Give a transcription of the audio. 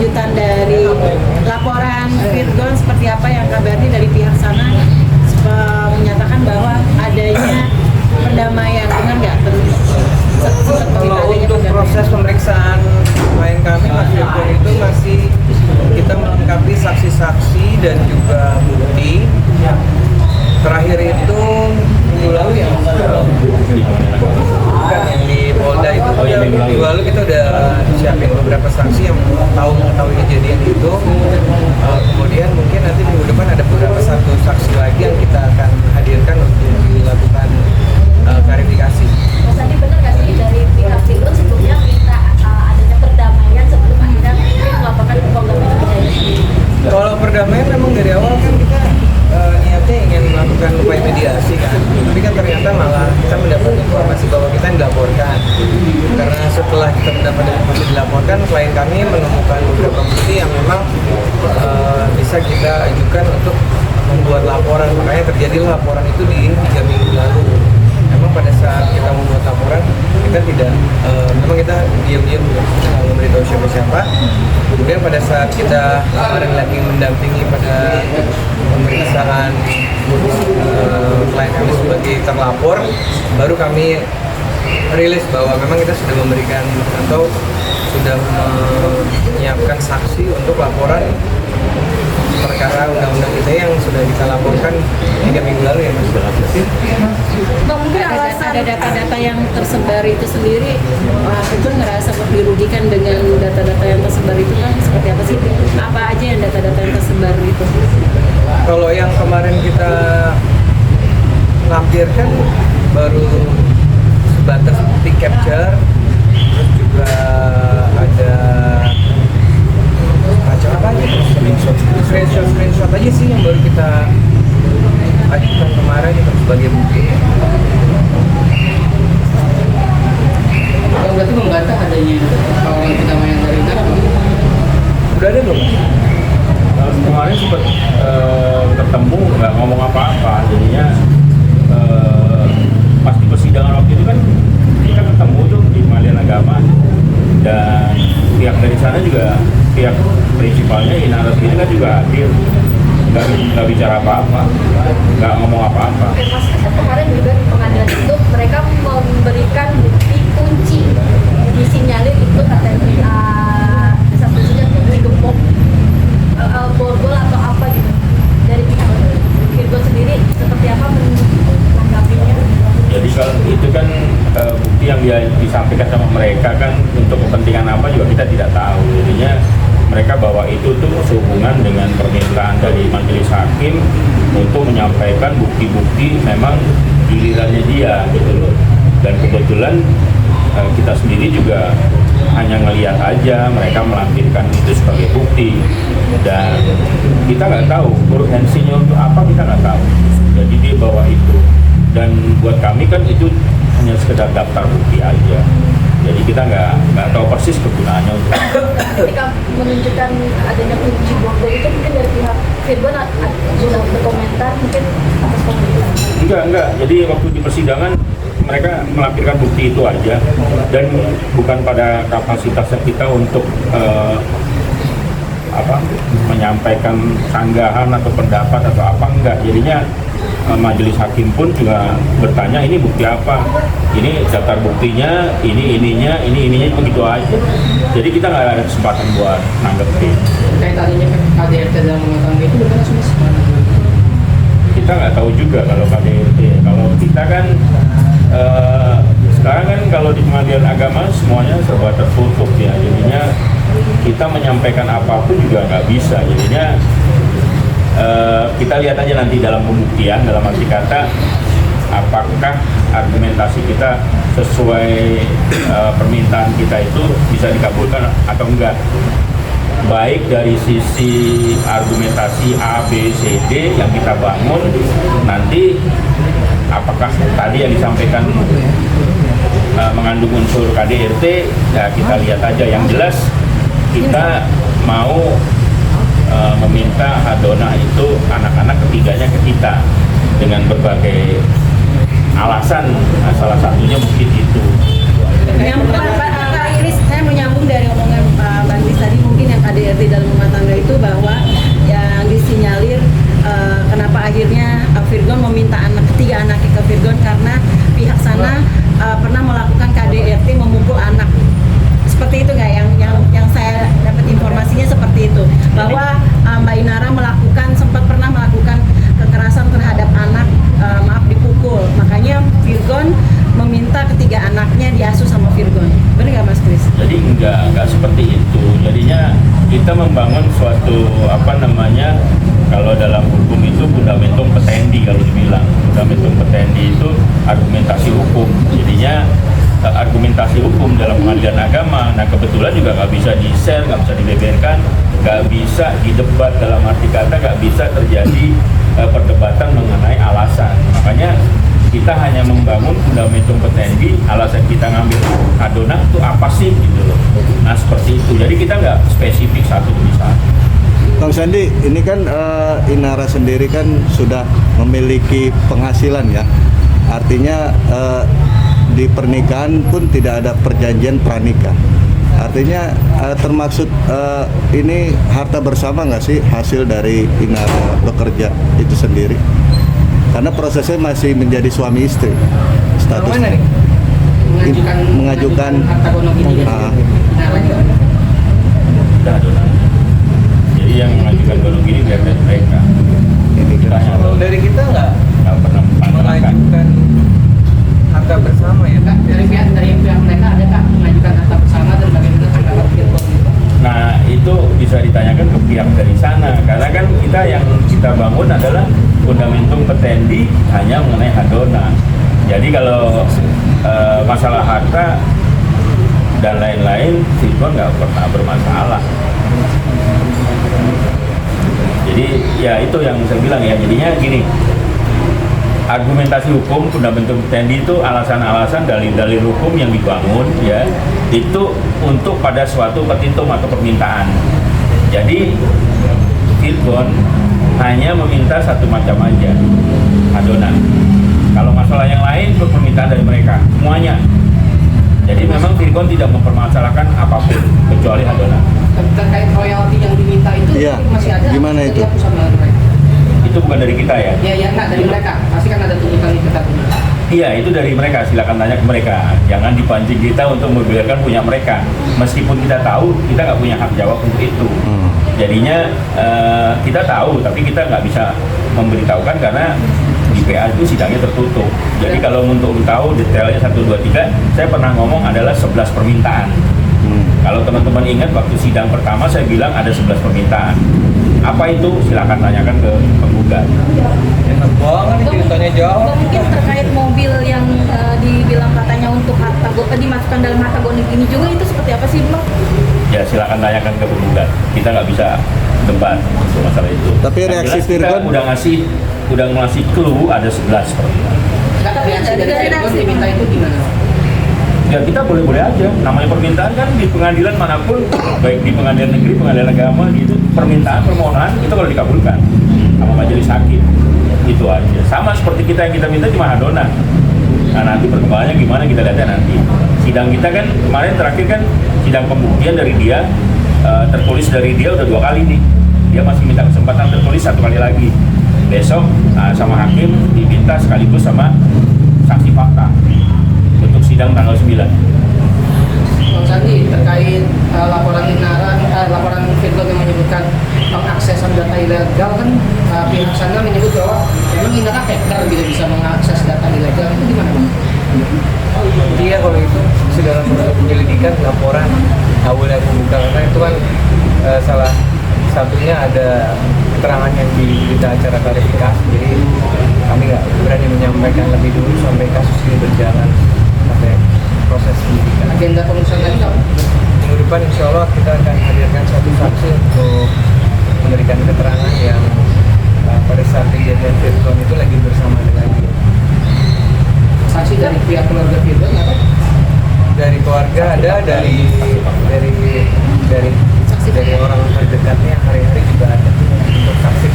kelanjutan dari laporan Virgon seperti apa yang kabarnya dari pihak sana menyatakan bahwa adanya perdamaian, benar nggak? Kalau untuk proses pemeriksaan klien kami Mas Virgon itu masih kita melengkapi saksi-saksi dan juga bukti. Terakhir itu minggu lalu ya, bukan yang di Polda itu. Minggu lalu kita udah siapin beberapa saksi yang mengetahui kejadian itu. Kemudian mungkin nanti minggu depan ada beberapa satu saksi lagi yang kita akan hadirkan untuk dilakukan klarifikasi. Mas Andi, benar nggak sih dari pihak Virgon sebelumnya minta adanya perdamaian sebelum akhirnya melaporkan ke Polda Metro Jaya? Kalau perdamaian memang dari awal kan kita niatnya ingin melakukan upaya mediasi kan, tapi kan ternyata malah kita mendapat informasi bahwa kita dilaporkan. Karena setelah kita mendapat informasi dilaporkan, klien kami menemukan beberapa bukti yang memang bisa kita ajukan untuk membuat laporan. Makanya terjadilah laporan itu di 3 minggu lalu. Memang pada saat kita membuat laporan, kita tidak, memang kita diam-diam tidak memberitahu siapa-siapa. Kemudian pada saat kita kemarin lagi mendampingi pada pemeriksaan klien kami sebagai terlapor, baru kami rilis bahwa memang kita sudah memberikan atau sudah menyiapkan saksi untuk laporan perkara undang-undang ITE yang sudah kita laporkan 3 minggu lalu ya Mas. Mungkin ada data-data yang tersebar itu sendiri, itu ngerasa dirugikan dengan data-data yang tersebar itu kan seperti apa sih? Apa aja yang data-data yang tersebar itu? Kalau yang kemarin kita lampirkan baru sebatas bukti capture, terus juga ada macam apa aja, screenshot aja sih yang baru kita ajukan kemarin itu sebagai bukti. Oh, berarti membantah adanya kawalan perdamaian dari negara, Bang? Udah ada belum? Kemarin sempat ketemu nggak ngomong apa-apa, jadinya pas di persidangan waktu itu kan kita ketemu tuh di Pengadilan Agama dan pihak dari sana juga, pihak prinsipalnya Inarat ini kan juga hadir, nggak bicara apa-apa, nggak ngomong apa-apa. Mas, kemarin juga di pengadilan itu mereka memberikan bukti kunci, disinyalir itu katanya satu kuncinya tuh digembok borgol atau apa gitu. Dari pihak Virgon sendiri seperti apa menanggapinya? Jadi kalau itu kan bukti yang dia disampaikan sama mereka kan untuk kepentingan apa juga kita tidak tahu. Jadinya mereka bawa itu tuh sehubungan dengan permintaan dari majelis hakim untuk menyampaikan bukti-bukti memang gilirannya dia gitu loh. Dan kebetulan kita sendiri juga hanya ngelihat aja mereka melampirkan itu sebagai bukti dan kita nggak tahu urgensinya untuk apa, kita nggak tahu. Jadi dia bawa itu dan buat kami kan itu hanya sekedar daftar bukti aja. Jadi kita nggak tahu persis kegunaannya untuk ketika menunjukkan adanya kunci borgol itu mungkin dari pihak Virgon sudah berkomentar mungkin atas komentar. Enggak. Jadi waktu di persidangan mereka melampirkan bukti itu aja dan bukan pada kapasitasnya kita untuk menyampaikan sanggahan atau pendapat atau apa, enggak. Jadinya majelis hakim pun juga bertanya ini bukti apa, ini daftar buktinya, ininya begitu aja. Jadi kita nggak ada kesempatan buat nanggepin. Kayak tadinya KDRT dalam mengetahui itu bukan semua. Kita nggak tahu juga kalau KDRT. Kalau kita kan sekarang kan kalau di Pengadilan Agama semuanya serba tertutup ya. Jadinya kita menyampaikan apapun juga nggak bisa. Jadinya kita lihat aja nanti dalam pembuktian, dalam arti kata apakah argumentasi kita sesuai permintaan kita itu bisa dikabulkan atau enggak, baik dari sisi argumentasi A, B, C, D yang kita bangun. Nanti apakah tadi yang disampaikan mengandung unsur KDRT, ya kita lihat aja. Yang jelas kita mau meminta hadonah itu anak-anak ketiganya ke kita dengan berbagai alasan, salah satunya mungkin itu. Yang Pak Iris, saya menyambung dari omongan Pak Bandis tadi, mungkin yang KDRT Jadi enggak seperti itu. Jadinya kita membangun suatu kalau dalam hukum itu fundamentum petendi, kalau dibilang fundamentum petendi itu argumentasi hukum. Jadinya argumentasi hukum dalam pengadilan agama. Nah kebetulan juga nggak bisa di-share, nggak bisa dibeberkan, nggak bisa didebat, dalam arti kata nggak bisa terjadi perdebatan mengenai alasan. Makanya kita hanya membangun fundamentum petendi, alasan kita ngambil adona itu apa sih gitu loh. Nah seperti itu, jadi kita nggak spesifik satu demi satu. Bang Sandi, ini kan Inara sendiri kan sudah memiliki penghasilan ya, artinya di pernikahan pun tidak ada perjanjian pranikah. Artinya termaksud ini harta bersama nggak sih hasil dari Inara bekerja itu sendiri? Karena prosesnya masih menjadi suami istri. Status Mana nih? mengajukan harta gonok ini ya. Udah adona. Jadi yang mengajukan gonok ini biar dari mereka. ini kan. Kalau dari kita nggak Nggak pernah mengajukan harta bersama ya. Kak, dari pihak mereka ada Kak mengajukan harta bersama dan bagaimana tanggapan Virgon itu? Nah itu bisa ditanyakan ke pihak dari sana, karena kan kita bangun adalah fundamentum petendi hanya mengenai adona. Jadi kalau masalah harta dan lain-lain, Virgon nggak pernah bermasalah. Jadi ya itu yang saya bilang ya, jadinya gini, argumentasi hukum fundamentum petendi itu alasan-alasan dalil-dalil hukum yang dibangun ya, itu untuk pada suatu petitum atau permintaan. Jadi Virgon hanya meminta satu macam aja, adonan. Kalau masalah yang lain itu permintaan dari mereka semuanya. Jadi memang Virgon tidak mempermasalahkan apapun kecuali adonan. Terkait royalti yang diminta itu Iya, masih ada. gimana itu? Setiap usaha mereka. Itu bukan dari kita ya. Iya, iya, dari mereka. Pasti kan ada tuntutan itu katanya. Iya, itu dari mereka. Silakan tanya ke mereka. Jangan dipancing kita untuk membeberkan punya mereka. Meskipun kita tahu, kita nggak punya hak jawab untuk itu. Jadinya kita tahu, tapi kita nggak bisa memberitahukan karena di PA itu sidangnya tertutup. Jadi kalau untuk tahu detailnya 1, 2, 3, saya pernah ngomong adalah 11 permintaan. Kalau teman-teman ingat waktu sidang pertama saya bilang ada 11 permintaan. Apa itu? Silakan tanyakan ke penggugat. Enak banget nih ceritanya jauh. Bang, mungkin terkait mobil yang dibilang katanya untuk dimasukkan dalam harta gonik ini juga itu seperti apa sih Bang? Ya silakan tanyakan ke penggugat. Kita nggak bisa debat untuk masalah itu. Tapi Yang reaksi jelas kita Virgon- udah ngasih clue ada 11 permintaan. Kak, reaksi dari Dari Virgon reaksi. diminta itu gimana? Ya kita boleh-boleh aja. Namanya permintaan kan di pengadilan manapun, baik di pengadilan negeri, pengadilan agama gitu, permintaan permohonan itu kalau dikabulkan sama majelis hakim itu aja. Sama seperti kita yang kita minta cuma adonan. Nah nanti perkembangannya gimana kita lihatnya nanti. Sidang kita kan kemarin terakhir kan sidang pembuktian dari dia, tertulis dari dia udah 2 kali nih. Dia masih minta kesempatan tertulis 1 kali lagi. Besok sama hakim diminta sekaligus sama saksi fakta untuk sidang tanggal 9. Bang Sandi, terkait laporan laporan Virgon yang menyebutkan pengaksesan data ilegal kan pihak sana menyebut bahwa memang Inara hacker gitu bisa mengakses data ilegal, itu gimana Bang? Iya kalau itu masih dalam proses penyelidikan laporan awalnya pembuka, karena itu kan salah satunya ada keterangan yang di berita acara klarifikasi, jadi kami nggak berani menyampaikan lebih dulu sampai kasus ini berjalan sampai proses penyidikan. Agenda pemeriksaan tadi apa? Minggu depan insya Allah kita akan hadirkan 1 saksi untuk memberikan keterangan yang pada saat kejadian Virgon itu lagi bersama dengan dia. Saksi dari pihak keluarga Virgon apa? Dari keluarga ada, dari orang terdekatnya hari-hari juga ada untuk saksi